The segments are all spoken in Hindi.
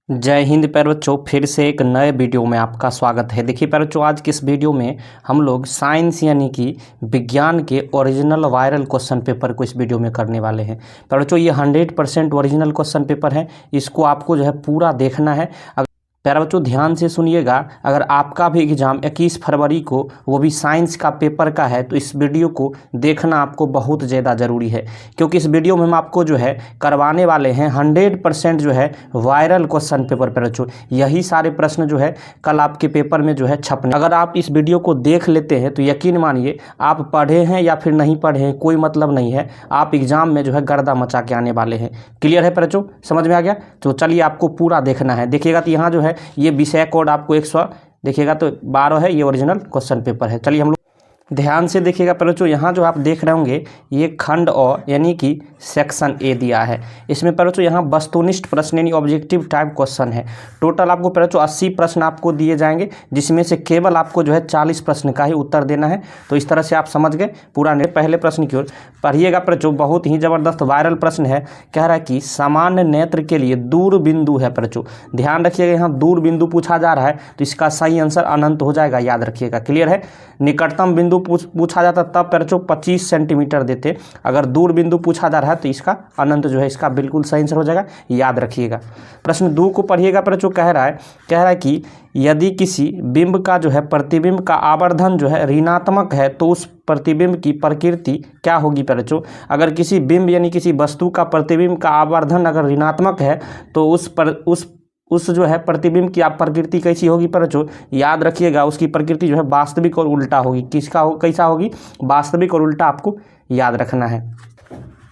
जय हिंद प्यारे बच्चों, फिर से एक नए वीडियो में आपका स्वागत है। देखिए प्यारे बच्चों, आज की इस वीडियो में हम लोग साइंस यानी कि विज्ञान के ओरिजिनल वायरल क्वेश्चन पेपर को इस वीडियो में करने वाले हैं। प्यारे बच्चों, ये 100% ओरिजिनल क्वेश्चन पेपर है। इसको आपको जो है पूरा देखना है। प्यारे बच्चों ध्यान से सुनिएगा, अगर आपका भी एग्जाम 21 फरवरी को वो भी साइंस का पेपर का है तो इस वीडियो को देखना आपको बहुत ज़्यादा ज़रूरी है, क्योंकि इस वीडियो में हम आपको जो है करवाने वाले हैं 100% जो है वायरल क्वेश्चन पेपर। प्यारे बच्चों, यही सारे प्रश्न जो है कल आपके पेपर में जो है छपने। अगर आप इस वीडियो को देख लेते हैं तो यकीन मानिए, आप पढ़े हैं या फिर नहीं पढ़े हैं कोई मतलब नहीं है, आप एग्जाम में जो है गर्दा मचा के आने वाले हैं। क्लियर है प्यारे बच्चों, समझ में आ गया? तो चलिए आपको पूरा देखना है। देखिएगा तो यहाँ जो है ये विषय कोड आपको 100 देखिएगा तो 12 है। ये ओरिजिनल क्वेश्चन पेपर है। चलिए हम लोग ध्यान से देखिएगा। पहले जो यहाँ जो आप देख रहे होंगे ये खंड अ यानी कि सेक्शन ए दिया है। इसमें पहले तो यहाँ वस्तुनिष्ठ प्रश्न यानी ऑब्जेक्टिव टाइप क्वेश्चन है। टोटल आपको पहले तो 80 प्रश्न आपको दिए जाएंगे, जिसमें से केवल आपको जो है 40 प्रश्न का ही उत्तर देना है। तो इस तरह से आप समझ गए पूरा। पहले प्रश्न की ओर पढ़िएगा। पहले जो बहुत ही ज़बरदस्त वायरल प्रश्न है, कह रहा है कि सामान्य नेत्र के लिए दूर बिंदु है। पहले जो ध्यान रखिएगा, यहाँ दूर बिंदु पूछा जा रहा है तो इसका सही आंसर अनंत हो जाएगा, याद रखिएगा। क्लियर है? निकटतम बिंदु पूछा जाता तब पर जो 25 सेंटीमीटर देते, अगर दूर बिंदु पूछा जा रहा है तो इसका अनंत जो है इसका बिल्कुल सही आंसर हो जाएगा, याद रखिएगा। प्रश्न 2 को पढ़िएगा। पर जो कह रहा है कि यदि किसी बिंब का जो है प्रतिबिंब का आवर्धन जो है ऋणात्मक है तो उस प्रतिबिंब की प्रकृति क्या होगी? पर जो अगर किसी बिंब यानी किसी वस्तु का प्रतिबिंब का आवर्धन अगर ऋणात्मक है तो उस जो है प्रतिबिंब की आप प्रकृति कैसी होगी? पर जो याद रखिएगा, उसकी प्रकृति जो है वास्तविक और उल्टा होगी। कैसा होगी? वास्तविक और उल्टा आपको याद रखना है।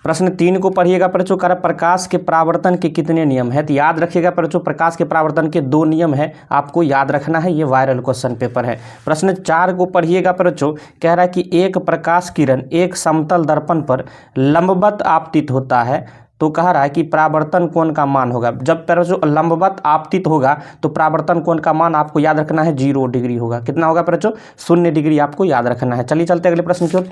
प्रश्न 3 को पढ़िएगा। पर जो प्रकाश के परावर्तन के कितने नियम है? तो याद रखिएगा पर जो प्रकाश के परावर्तन के 2 नियम है, आपको याद रखना है। ये वायरल क्वेश्चन पेपर है। प्रश्न 4 को पढ़िएगा। पर जो कह रहा है कि एक प्रकाश किरण एक समतल दर्पण पर लंबवत आपतित होता है तो कह रहा है कि परावर्तन कोण का मान होगा। जब पर जो लंबवत आपतित होगा तो परावर्तन कोण का मान आपको याद रखना है 0 डिग्री होगा। कितना होगा? पर जो 0 डिग्री आपको याद रखना है। चलिए चलते अगले प्रश्न की ओर।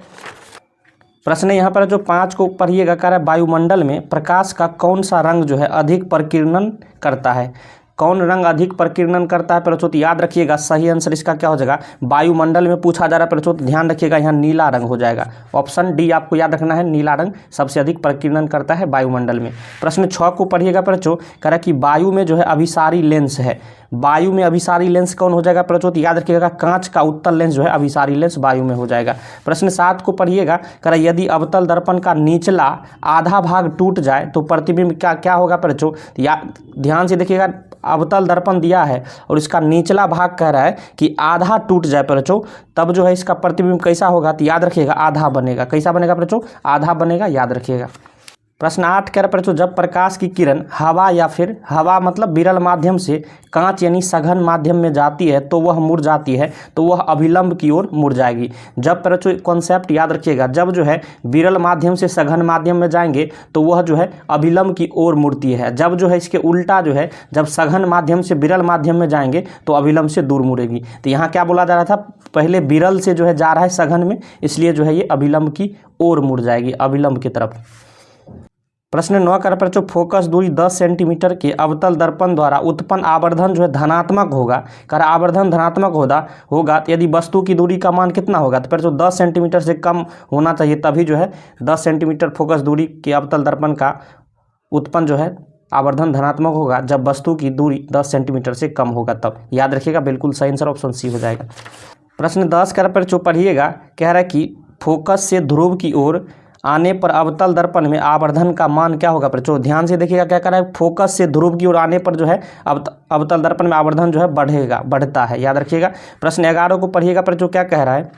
प्रश्न यहाँ पर जो 5 को पढ़िएगा। कह रहा है वायुमंडल में प्रकाश का कौन सा रंग जो है अधिक प्रकीर्णन करता है? कौन रंग अधिक प्रकीर्णन करता है? प्रचोत याद रखिएगा, सही आंसर इसका क्या हो जाएगा? वायुमंडल में पूछा जा रहा है प्रचोत, ध्यान रखिएगा यहाँ नीला रंग हो जाएगा। ऑप्शन डी आपको याद रखना है, नीला रंग सबसे अधिक प्रकीर्णन करता है वायुमंडल में। प्रश्न 6 को पढ़िएगा। प्रचोत कह रहा है कि वायु में जो है अभिसारी लेंस है। वायु में अभिसारी लेंस कौन हो जाएगा? प्रचोत याद रखिएगा, कांच का उत्तल लेंस जो है अभिसारी लेंस वायु में हो जाएगा। प्रश्न 7 को पढ़िएगा। कह रहा है यदि अवतल दर्पण का निचला आधा भाग टूट जाए तो प्रतिबिंब क्या होगा? प्रचोत ध्यान से देखिएगा, अवतल दर्पण दिया है और इसका निचला भाग कह रहा है कि आधा टूट जाए प्रचो, तब जो है इसका प्रतिबिंब कैसा होगा? तो याद रखिएगा आधा बनेगा। कैसा बनेगा प्रचो? आधा बनेगा, याद रखिएगा। प्रश्न 8 कह रहा है प्रचो जब प्रकाश की किरण हवा या फिर हवा मतलब विरल माध्यम से कांच यानी सघन माध्यम में जाती है तो वह मुड़ जाती है, तो वह अभिलंब की ओर मुड़ जाएगी। जब प्रचो कॉन्सेप्ट याद रखिएगा, जब जो है विरल माध्यम से सघन माध्यम में जाएंगे तो वह जो है अभिलंब की ओर मुड़ती है। जब जो है इसके उल्टा जो है, जब सघन माध्यम से विरल माध्यम में जाएंगे तो अभिलंब से दूर मुड़ेगी। तो यहाँ क्या बोला जा रहा था? पहले विरल से जो है जा रहा है सघन में, इसलिए जो है ये अभिलंब की ओर मुड़ जाएगी, अभिलंब की तरफ। प्रश्न 9 कर पर जो फोकस दूरी 10 सेंटीमीटर के अवतल दर्पण द्वारा उत्पन्न आवर्धन जो है धनात्मक होगा। कर आवर्धन धनात्मक होगा तो यदि वस्तु की दूरी का मान कितना होगा? तो फिर जो 10 सेंटीमीटर से कम होना चाहिए, तभी जो है 10 सेंटीमीटर फोकस दूरी के अवतल दर्पण का उत्पन्न जो है आवर्धन धनात्मक होगा। जब वस्तु की दूरी 10 सेंटीमीटर से कम होगा तब, याद रखिएगा, बिल्कुल सही आंसर ऑप्शन सी हो जाएगा। प्रश्न 10 कर पर जो पढ़िएगा। कह रहा है कि फोकस से ध्रुव की ओर आने पर अवतल दर्पण में आवर्धन का मान क्या होगा? प्रचो ध्यान से देखिएगा, क्या कर रहा है? फोकस से ध्रुव की ओर आने पर जो है अवतल दर्पण में आवर्धन जो है बढ़ता है, याद रखिएगा। प्रश्न 11 को पढ़िएगा। पर जो क्या कह रहा है?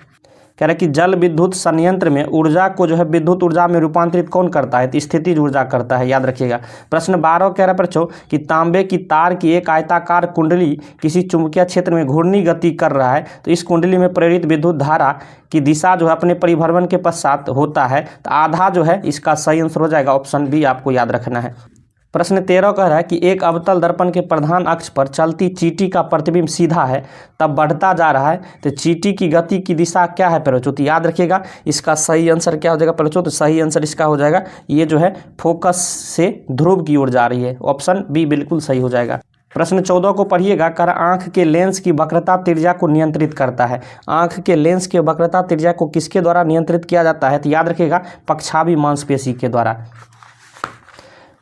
कह रहा है कि जल विद्युत संयंत्र में ऊर्जा को जो है विद्युत ऊर्जा में रूपांतरित कौन करता है? तो स्थितिज ऊर्जा करता है, याद रखिएगा। प्रश्न 12 कह रहा है बच्चों कि तांबे की तार की एक आयताकार कुंडली किसी चुंबकीय क्षेत्र में घूर्णी गति कर रहा है तो इस कुंडली में प्रेरित विद्युत धारा की दिशा जो है अपने परिभ्रमण के पश्चात होता है, तो आधा जो है इसका सही आंसर हो जाएगा। ऑप्शन बी आपको याद रखना है। प्रश्न 13 कह रहा है कि एक अवतल दर्पण के प्रधान अक्ष पर चलती चींटी का प्रतिबिंब सीधा है तब बढ़ता जा रहा है, तो चींटी की गति की दिशा क्या है? प्रचो तो याद रखिएगा, इसका सही आंसर क्या हो जाएगा? प्रचो तो सही आंसर इसका हो जाएगा, ये जो है फोकस से ध्रुव की ओर जा रही है। ऑप्शन बी बिल्कुल सही हो जाएगा। प्रश्न 14 को पढ़िएगा। कर आंख के लेंस की वक्रता त्रिज्या को नियंत्रित करता है। आंख के लेंस के वक्रता त्रिज्या को किसके द्वारा नियंत्रित किया जाता है? तो याद रखिएगा, पक्षाभी मांसपेशी के द्वारा।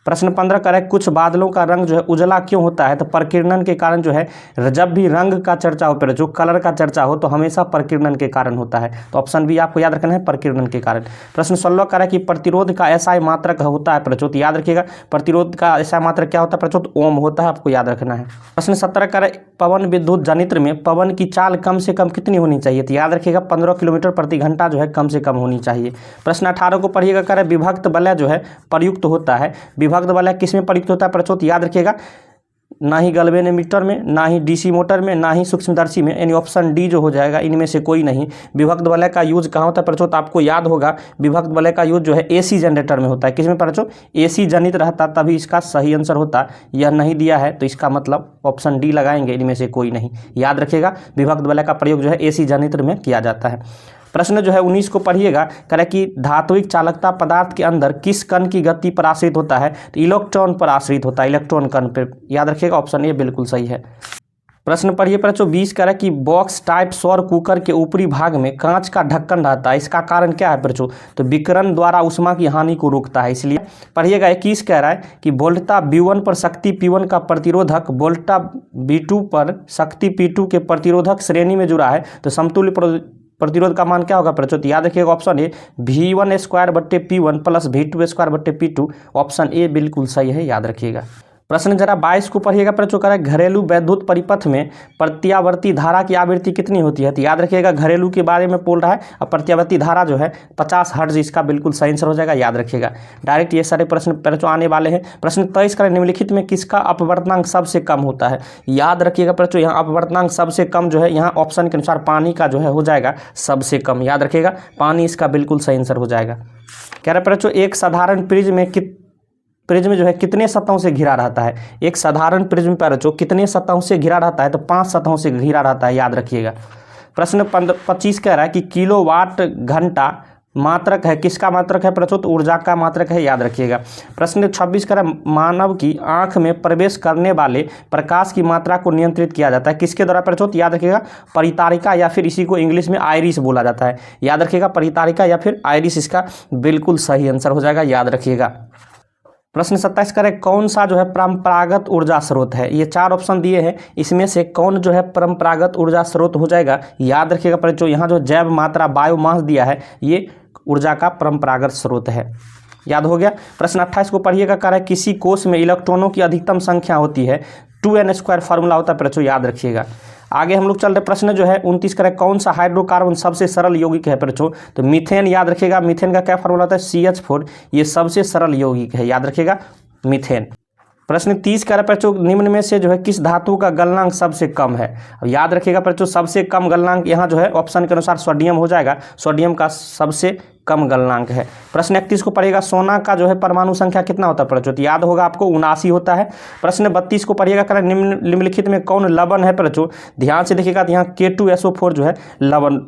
प्रश्न 15 का है कुछ बादलों का रंग जो है उजला क्यों होता है? तो प्रकीर्णन के कारण जो है, जब भी रंग का चर्चा हो, जो कलर का चर्चा हो तो हमेशा प्रकीर्णन के कारण होता है। तो ऑप्शन बी आपको याद रखना है, प्रकीर्णन के कारण। प्रश्न 16 का है कि प्रतिरोध का एसआई मात्रक होता है प्रचोद। याद रखिएगा, प्रतिरोध का एसआई मात्रक क्या होता है प्रचोद? ओम होता है, आपको याद रखना है। प्रश्न 17 का है पवन विद्युत जनित्र में पवन की चाल कम से कम कितनी होनी चाहिए? तो याद रखिएगा 15 किलोमीटर प्रति घंटा जो है कम से कम होनी चाहिए। प्रश्न 18 को पढ़िएगा। कर विभक्त वलय जो है प्रयुक्त होता है। विभक्त वलय किस में प्रयुक्त होता है प्रचोद? याद रखिएगा, ना ही गैल्वेनोमीटर में, ना ही डीसी मोटर में, ना ही सूक्ष्मदर्शी में, यानी ऑप्शन डी जो हो जाएगा इनमें से कोई नहीं। विभक्त वलय का यूज कहाँ होता है प्रचोद? आपको याद होगा, विभक्त वलय का यूज जो है एसी जनरेटर में होता है। किसमें प्रचोद? एसी जनित रहता तभी इसका सही आंसर होता। यह नहीं दिया है तो इसका मतलब ऑप्शन डी लगाएंगे, इनमें से कोई नहीं। याद रखिएगा, विभक्त वलय का प्रयोग जो है एसी जनित्र में किया जाता है। प्रश्न जो है 19 को पढ़िएगा। करें कि धात्विक चालकता पदार्थ के अंदर किस कण की गति पर आश्रित होता है? तो इलेक्ट्रॉन पर आश्रित होता है, इलेक्ट्रॉन कण पर। याद रखिएगा, ऑप्शन ए बिल्कुल सही है। प्रश्न पढ़िए प्रश्न 20 का है कि बॉक्स टाइप सौर कुकर के ऊपरी भाग में कांच का ढक्कन रहता है, इसका कारण क्या है प्रचो? तो विकिरण द्वारा उष्मा की हानि को रोकता है, इसलिए। पढ़िएगा 21 कह रहा है कि वोल्टा V1 पर शक्ति P1 का प्रतिरोधक वोल्टा V2 पर शक्ति P2 के प्रतिरोधक श्रेणी में जुड़ा है, तो समतुल्य प्रतिरोध का मान क्या होगा प्रचोद? याद रखिएगा, ऑप्शन ए V1 स्क्वायर बट्टे P1 प्लस V2 स्क्वायर बट्टे P2। ऑप्शन ए बिल्कुल सही है, याद रखिएगा। प्रश्न जरा 22 को पढ़िएगा प्रचो। करें घरेलू वैद्युत परिपथ में प्रत्यावर्ती धारा की आवृत्ति कितनी होती है? तो याद रखिएगा, घरेलू के बारे में बोल रहा है। अब प्रत्यावर्ती धारा जो है 50 हर्ट्ज, इसका बिल्कुल सही आंसर हो जाएगा, याद रखिएगा। डायरेक्ट ये सारे प्रश्न प्रचो आने वाले हैं। प्रश्न 23 करें निम्नलिखित में किसका अपवर्तनांक सबसे कम होता है? याद रखिएगा प्रचो, यहाँ अपवर्तनांक सबसे कम जो है यहाँ ऑप्शन के अनुसार पानी का जो है हो जाएगा सबसे कम। याद रखिएगा, पानी इसका बिल्कुल सही आंसर हो जाएगा। कह रहे प्रचो एक साधारण प्रिज्म जो है कितने सतहों से घिरा रहता है? एक साधारण प्रिज्म पर जो कितने सतहों से घिरा रहता है? तो 5 सतहों से घिरा रहता है, याद रखिएगा। प्रश्न 25 कह रहा है कि किलोवाट घंटा मात्रक है, किसका मात्रक है प्रचोद? ऊर्जा का मात्रक है, याद रखिएगा। प्रश्न 26 कह रहा है मानव की आंख में प्रवेश करने वाले प्रकाश की मात्रा को नियंत्रित किया जाता है, किसके द्वारा प्रचोद? याद रखिएगा, परितारिका या फिर इसी को इंग्लिश में आइरिस बोला जाता है। याद रखिएगा, परितारिका या फिर आइरिस इसका बिल्कुल सही आंसर हो जाएगा, याद रखिएगा। प्रश्न 27 करें कौन सा जो है परंपरागत ऊर्जा स्रोत है? ये 4 ऑप्शन दिए हैं, इसमें से कौन जो है परंपरागत ऊर्जा स्रोत हो जाएगा? याद रखिएगा प्रचो, यहाँ जो जैव मात्रा बायोमास दिया है ये ऊर्जा का परंपरागत स्रोत है, याद हो गया। प्रश्न 28 को पढ़िएगा। कह रहा है किसी कोष में इलेक्ट्रॉनों की अधिकतम संख्या होती है, 2n² फार्मूला होता है प्रचो, याद रखिएगा। आगे हम लोग चल रहे प्रश्न जो है 29 करें कौन सा हाइड्रोकार्बन सबसे सरल यौगिक है प्रचो? तो मीथेन, याद रखिएगा। मीथेन का क्या फार्मूला होता है? CH4, ये सबसे सरल यौगिक है, याद रखिएगा, मीथेन। प्रश्न 30 कह रहा है बच्चों निम्न में से जो है किस धातु का गलनांक सबसे कम है? अब याद रखिएगा बच्चों, सबसे कम गलनांक यहाँ जो है ऑप्शन के अनुसार सोडियम हो जाएगा, सोडियम का सबसे कम गलनांक है। प्रश्न 31 को पढ़िएगा सोना का जो है परमाणु संख्या कितना होता है प्रचो? तो याद होगा आपको 79 होता है। प्रश्न 32 को पढ़िएगा। करें निम्नलिखित में कौन लवण है प्रचो? ध्यान से देखिएगा, तो यहाँ K2SO4 जो है लवण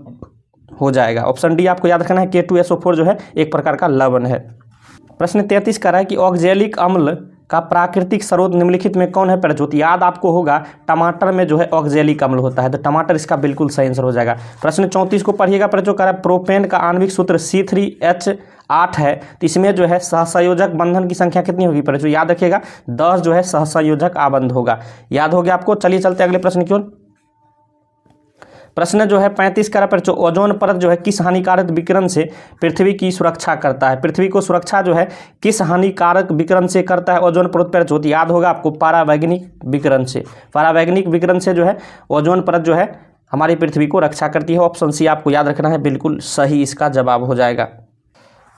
हो जाएगा। ऑप्शन डी आपको याद रखना है, K2SO4 जो है एक प्रकार का लवण है। प्रश्न 33 कह रहा है कि ऑक्जेलिक अम्ल का प्राकृतिक स्रोत निम्नलिखित में कौन है प्रचोद? याद आपको होगा टमाटर में जो है ऑक्जेलिक अम्ल होता है, तो टमाटर इसका बिल्कुल सही आंसर हो जाएगा। प्रश्न 34 को पढ़िएगा प्रचोद। कह रहा है प्रोपेन का आणविक सूत्र C3H8 है, तो इसमें जो है सहसंयोजक बंधन की संख्या कितनी होगी प्रचोद? याद रखिएगा 10 जो है सहसंयोजक आबंध होगा, याद हो गया आपको। चलिए चलते अगले प्रश्न की ओर। प्रश्न जो है 35 का प्रचो ओजोन परत जो है किस हानिकारक विकिरण से पृथ्वी की सुरक्षा करता है? पृथ्वी को सुरक्षा जो है किस हानिकारक विकिरण से करता है ओजोन परत प्रचो? याद होगा आपको परावैंगनिक विकिरण से, परावैंगनिक विकिरण से जो है ओजोन परत जो है हमारी पृथ्वी को रक्षा करती है। ऑप्शन सी आपको याद रखना है, बिल्कुल सही इसका जवाब हो जाएगा।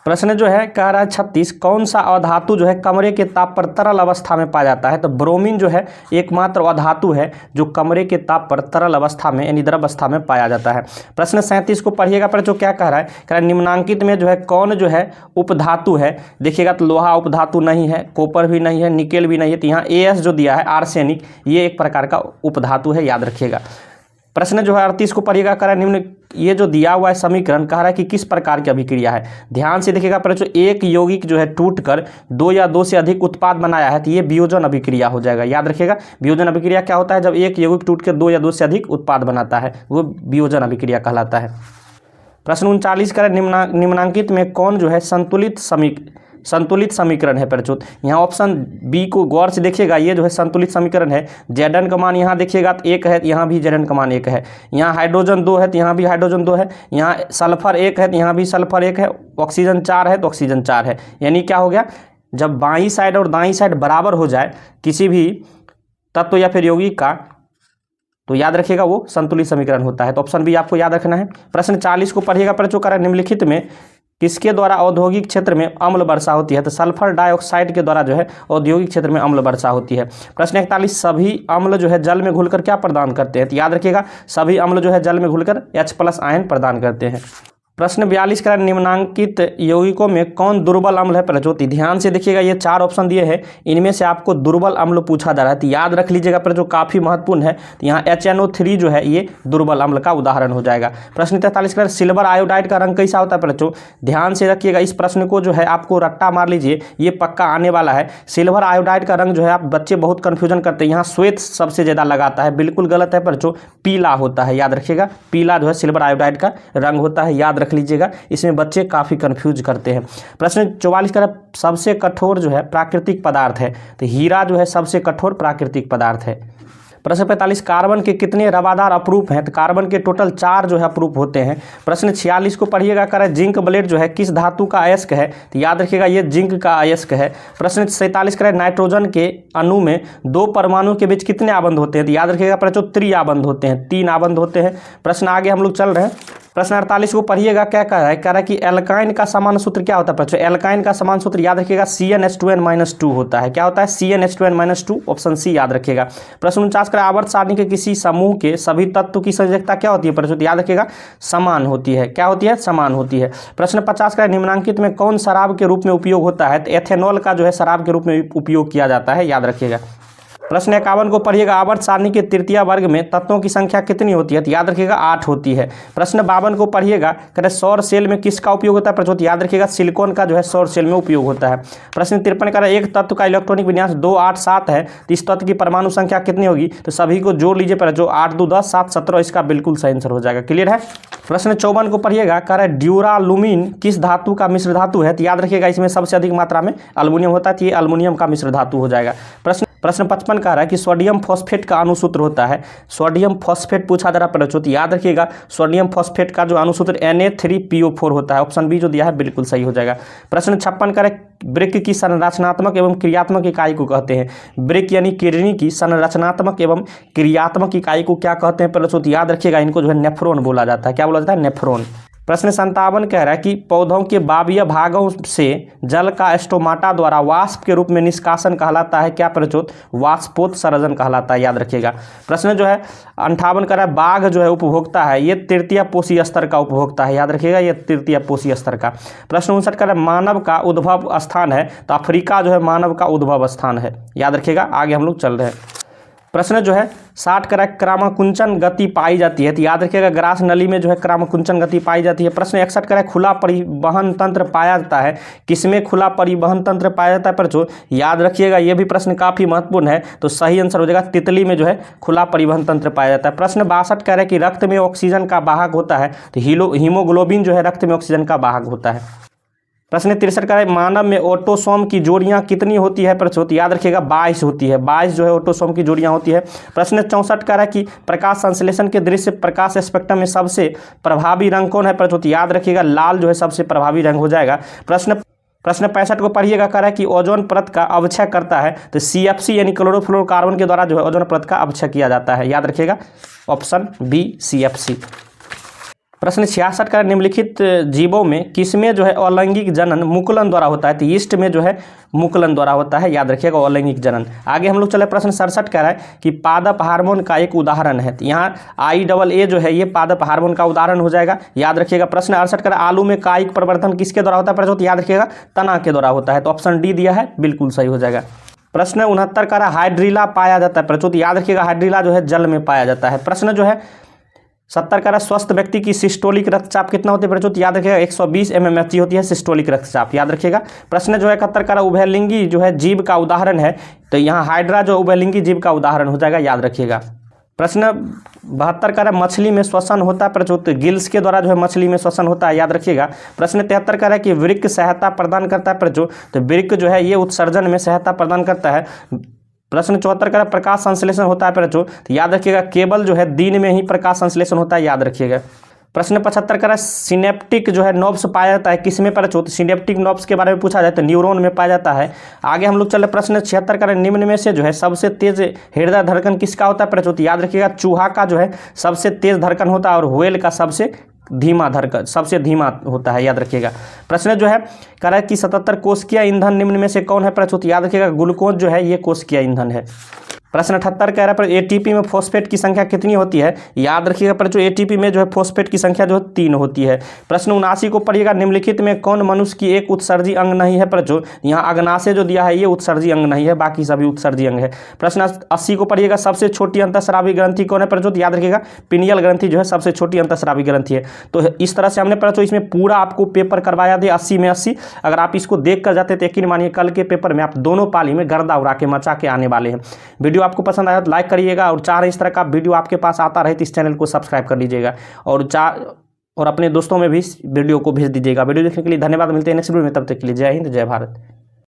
प्रश्न जो है कह रहा है 36 कौन सा अधातु जो है कमरे के ताप पर तरल अवस्था में पाया जाता है? तो ब्रोमीन जो है एकमात्र अधातु है जो कमरे के ताप पर तरल अवस्था में यानी द्रव अवस्था में पाया जाता है। प्रश्न 37 को पढ़िएगा पर जो क्या कह रहा है? कह रहा है निम्नांकित में जो है कौन जो है उपधातु है? देखिएगा तो लोहा उपधातु नहीं है, कॉपर भी नहीं है, निकेल भी नहीं है, तो यहाँ AS जो दिया है आर्सेनिक, ये एक प्रकार का उपधातु है, याद रखिएगा। प्रश्न जो है 38 को पढ़िएगा, कह रहा है निम्न ये जो दिया हुआ है समीकरण कह रहा है कि किस प्रकार की अभिक्रिया है। ध्यान से देखिएगा, पर जो एक यौगिक जो है टूटकर दो या दो से अधिक उत्पाद बनाया है तो ये वियोजन अभिक्रिया हो जाएगा। याद रखिएगा, वियोजन अभिक्रिया क्या होता है, जब एक यौगिक टूटकर दो या दो से अधिक उत्पाद बनाता है वो वियोजन अभिक्रिया कहलाता है। प्रश्न 39 करें, निम्नांकित में कौन जो है संतुलित समीकरण है प्रचुत। यहाँ ऑप्शन बी को गौर से देखिएगा, ये जो है संतुलित समीकरण है। Zn का मान यहाँ देखिएगा तो 1 है, यहाँ भी Zn का मान 1 है। यहाँ हाइड्रोजन 2 है तो यहाँ भी हाइड्रोजन 2 है। यहाँ सल्फर 1 है तो यहाँ भी सल्फर 1 है। ऑक्सीजन 4 है तो ऑक्सीजन 4 है। यानी क्या हो गया, जब बाईं साइड और दाईं साइड बराबर हो जाए किसी भी तत्व या फिर यौगिक का, तो याद रखिएगा वो संतुलित समीकरण होता है। तो ऑप्शन बी आपको याद रखना है। प्रश्न 40 को पढ़िएगा, प्रचुत करें निम्नलिखित में किसके द्वारा औद्योगिक क्षेत्र में अम्ल वर्षा होती है। तो सल्फर डाइऑक्साइड के द्वारा जो है औद्योगिक क्षेत्र में अम्ल वर्षा होती है। प्रश्न 41, सभी अम्ल जो है जल में घुलकर क्या प्रदान करते हैं। तो याद रखिएगा, सभी अम्ल जो है जल में घुलकर H+ आयन प्रदान करते हैं। प्रश्न 42 का निम्नांकित यौगिकों में कौन दुर्बल अम्ल है प्रचोद। ध्यान से देखिएगा, ये 4 ऑप्शन दिए हैं, इनमें से आपको दुर्बल अम्ल पूछा जा रहा है तो याद रख लीजिएगा, पर जो काफ़ी महत्वपूर्ण है। तो यहाँ HNO3 जो है ये दुर्बल अम्ल का उदाहरण हो जाएगा। प्रश्न 43 का सिल्वर आयोडाइड का रंग कैसा होता है प्रचोद। ध्यान से रखिएगा, इस प्रश्न को जो है आपको रट्टा मार लीजिए, ये पक्का आने वाला है। सिल्वर आयोडाइड का रंग जो है, आप बच्चे बहुत कन्फ्यूजन करते हैं, यहाँ श्वेत सबसे ज़्यादा लगाता है, बिल्कुल गलत है प्रचोद, पीला होता है। याद रखिएगा, पीला जो है सिल्वर आयोडाइड का रंग होता है, याद रख लीजिएगा, इसमें बच्चे काफ़ी कंफ्यूज करते हैं। प्रश्न 44 का सबसे कठोर जो है प्राकृतिक पदार्थ है। तो हीरा जो है सबसे कठोर प्राकृतिक पदार्थ है। प्रश्न 45, कार्बन के कितने रवादार अपरूप हैं। तो कार्बन के टोटल 4 जो है अपरूप होते हैं। प्रश्न 46 को पढ़िएगा, करें जिंक ब्लेड जो है किस धातु का अयस्क है। तो याद रखिएगा, ये जिंक का अयस्क है। प्रश्न 47 करें नाइट्रोजन के अणु में 2 परमाणु के बीच कितने आबंध होते हैं। तो याद रखिएगा प्रचो त्रिआबंध होते हैं, 3 आबंध होते हैं। प्रश्न आगे हम लोग चल रहे हैं। प्रश्न 48 को पढ़िएगा, क्या कह रहा है, कह रहा है कि एल्काइन का समान सूत्र क्या होता है बच्चों। एल्काइन का समान सूत्र याद रखिएगा CnH2n-2 होता है। क्या होता है, CnH2n-2, ऑप्शन सी याद रखिएगा। प्रश्न 49 का आवर्त सारणी के किसी समूह के सभी तत्व की संयोजकता क्या होती है बच्चों। याद रखिएगा समान होती है। क्या होती है, समान होती है। प्रश्न 50 का निम्नांकित में कौन शराब के रूप में उपयोग होता है। तो एथेनॉल का जो है शराब के रूप में उपयोग किया जाता है, याद रखिएगा। प्रश्न 51 को पढ़िएगा, आवर्त सारणी के तृतीय वर्ग में तत्वों की संख्या कितनी होती है। तो याद रखिएगा 8 होती है। प्रश्न 52 को पढ़िएगा, कहते सौर सेल में किसका उपयोग होता है प्रचोद। याद रखिएगा सिलिकॉन का जो है सौर सेल में उपयोग होता है। प्रश्न 53 का एक तत्व का इलेक्ट्रॉनिक विन्यास 2, 8, 7 है तो इस तत्व की परमाणु संख्या कितनी होगी। तो सभी को जोड़ लीजिए पर जो 8, 2, 10, 7, 17, इसका बिल्कुल सही आंसर हो जाएगा। क्लियर है। प्रश्न 54 को पढ़िएगा, कह रहा है ड्यूरालुमिन किस धातु का मिश्र धातु है। तो याद रखिएगा इसमें सबसे अधिक मात्रा में एल्युमिनियम होता है, तो ये एल्युमिनियम का मिश्र धातु हो जाएगा। प्रश्न 55 कह रहा है कि सोडियम फॉस्फेट का अणुसूत्र होता है। सोडियम फॉस्फेट पूछा जा रहा है प्रचोद, याद रखिएगा सोडियम फॉस्फेट का जो अणुसूत्र Na3PO4 होता है। ऑप्शन बी जो दिया है बिल्कुल सही हो जाएगा। प्रश्न 56 कह रहा है वृक्क की संरचनात्मक एवं क्रियात्मक इकाई को कहते हैं। वृक्क यानी किडनी की संरचनात्मक एवं क्रियात्मक इकाई को क्या कहते हैं प्रचोद। याद रखिएगा इनको जो है नेफ्रॉन बोला जाता है। क्या बोला जाता है, नेफ्रॉन। प्रश्न 57 कह रहा है कि पौधों के बाह्य भागों से जल का स्टोमाटा द्वारा वाष्प के रूप में निष्कासन कहलाता है। क्या प्रचोद, वाष्पोत्सर्जन कहलाता है, याद रखिएगा। प्रश्न जो है 58 कह रहा है बाघ जो है उपभोक्ता है, ये तृतीय पोषी स्तर का उपभोक्ता है। याद रखिएगा ये तृतीय पोषी स्तर का। प्रश्न 59 कह रहा है मानव का उद्भव स्थान है। तो अफ्रीका जो है मानव का उद्भव स्थान है, याद रखिएगा। आगे हम लोग चल रहे हैं। प्रश्न जो है 60 कह रहा है क्रामकुंचन गति पाई जाती है। तो याद रखिएगा ग्रास नली में जो है क्रामकुंचन गति पाई जाती है। प्रश्न 61 कह रहा है खुला परिवहन तंत्र पाया जाता है। किसमें खुला परिवहन तंत्र पाया जाता है प्रचो। याद रखिएगा ये भी प्रश्न काफ़ी महत्वपूर्ण है, तो सही आंसर हो जाएगा तितली में जो है खुला परिवहन तंत्र पाया जाता है। प्रश्न 62 कह रहा है कि रक्त में ऑक्सीजन का वाहक होता है। तो हीमोग्लोबिन जो है रक्त में ऑक्सीजन का वाहक होता है। प्रश्न 63 का मानव में ऑटोसोम की जोड़ियां कितनी होती है प्रचोद। याद रखिएगा 22 होती है। 22 जो है ऑटोसोम की जोड़ियां होती है। प्रश्न 64 का है कि प्रकाश संश्लेषण के दृश्य प्रकाश स्पेक्ट्रम में सबसे प्रभावी रंग कौन है प्रचोद। याद रखिएगा लाल जो है सबसे प्रभावी रंग हो जाएगा। प्रश्न 65 को पढ़िएगा, कह रहा है कि ओजोन परत का अवक्षय करता है। तो CFC यानी क्लोरोफ्लोरोकार्बन के द्वारा जो है ओजोन परत का अवक्षय किया जाता है। याद रखिएगा ऑप्शन बी CFC। प्रश्न 66 का निम्नलिखित जीवों में किसमें जो है अलैंगिक जनन मुकुलन द्वारा होता है। तो ईस्ट में जो है मुकुलन द्वारा होता है, याद रखिएगा अलैंगिक जनन। आगे हम लोग चले। प्रश्न 67 कह रहा है कि पादप हार्मोन का एक उदाहरण है। तो यहाँ IA जो है ये पादप हार्मोन का उदाहरण हो जाएगा, याद रखिएगा। प्रश्न 68 कह रहा है आलू में कायिक परिवर्तन किसके द्वारा होता है, याद रखिएगा तना के द्वारा होता है। तो ऑप्शन डी दिया है, बिल्कुल सही हो जाएगा। प्रश्न 69 कह रहा है हाइड्रीला पाया जाता है प्रचोद। याद रखिएगा हाइड्रीला जो है जल में पाया जाता है। प्रश्न जो है 70 कह रहा है स्वस्थ व्यक्ति की सिस्टोलिक रक्तचाप कितना होती है बच्चों, तो याद रखिएगा 120 mmHg होती है सिस्टोलिक रक्तचाप, याद रखिएगा। प्रश्न जो है 71 कह रहा है उभयलिंगी जो है जीव का उदाहरण है, तो यहाँ हाइड्रा जो उभयलिंगी जीव का उदाहरण हो जाएगा, याद रखिएगा। प्रश्न 72 कह रहा है मछली में श्वसन होता है प्रचुत, गिल्स के द्वारा जो है मछली में श्वसन होता है, याद रखिएगा। प्रश्न 73 कह रहा है कि वृक्क सहायता प्रदान करता है प्रचुत, तो वृक्क जो है ये उत्सर्जन में सहायता प्रदान करता है। प्रश्न 74 का प्रकाश संश्लेषण होता है प्रचुर, तो याद रखिएगा केवल जो है दिन में ही प्रकाश संश्लेषण होता है, याद रखिएगा। प्रश्न 75 का सिनेप्टिक जो है नॉब्स पाया जाता है किसमें प्रचुर, तो सिनेप्टिक नॉब्स के बारे में पूछा जाए तो न्यूरॉन में पाया जाता है। आगे हम लोग चले प्रश्न 76 का निम्न में से जो है सबसे तेज हृदय धड़कन किसका होता है प्रचुर, तो याद रखिएगा चूहा का जो है सबसे तेज धड़कन होता है और व्हेल का सबसे धीमा धड़कन सबसे धीमा होता है, याद रखिएगा। प्रश्न जो है कह रहा है कि 77 कोशिकीय ईंधन निम्न में से कौन है प्रचुत, याद रखिएगा ग्लूकोज जो है ये कोशिकीय ईंधन है। प्रश्न 78 कह रहा है पर एटीपी में फॉस्फेट की संख्या कितनी होती है, याद रखिएगा प्रचुर एटीपी में जो है फॉस्फेट की संख्या जो है 3 होती है। प्रश्न 79 को पढ़िएगा निम्नलिखित में कौन मनुष्य की एक उत्सर्जी अंग नहीं है प्रचुर, यहाँ अग्नाशय जो दिया है ये उत्सर्जी अंग नहीं है, बाकी सभी उत्सर्जी अंग है। प्रश्न 80 को पढ़िएगा सबसे छोटी अंतःस्रावी ग्रंथि कौन है प्रचुर, याद रखिएगा पिनियल ग्रंथि जो है सबसे छोटी अंतःस्रावी ग्रंथि है। तो इस तरह से हमने प्रचुर इसमें पूरा आपको पेपर करवाया दे 80 में 80। अगर आप इसको देख कर जाते तो यकीन मानिए कल के पेपर में आप दोनों पाली में गर्दा उड़ा के मचा के आने वाले हैं। वीडियो आपको पसंद आया तो लाइक करिएगा, और चाह रहे इस तरह का वीडियो आपके पास आता रहे तो इस चैनल को सब्सक्राइब कर लीजिएगा, और अपने दोस्तों में भी इस वीडियो को भेज दीजिएगा। वीडियो देखने के लिए धन्यवाद, मिलते हैं नेक्स्ट वीडियो में, तब तक के लिए जय हिंद जय भारत।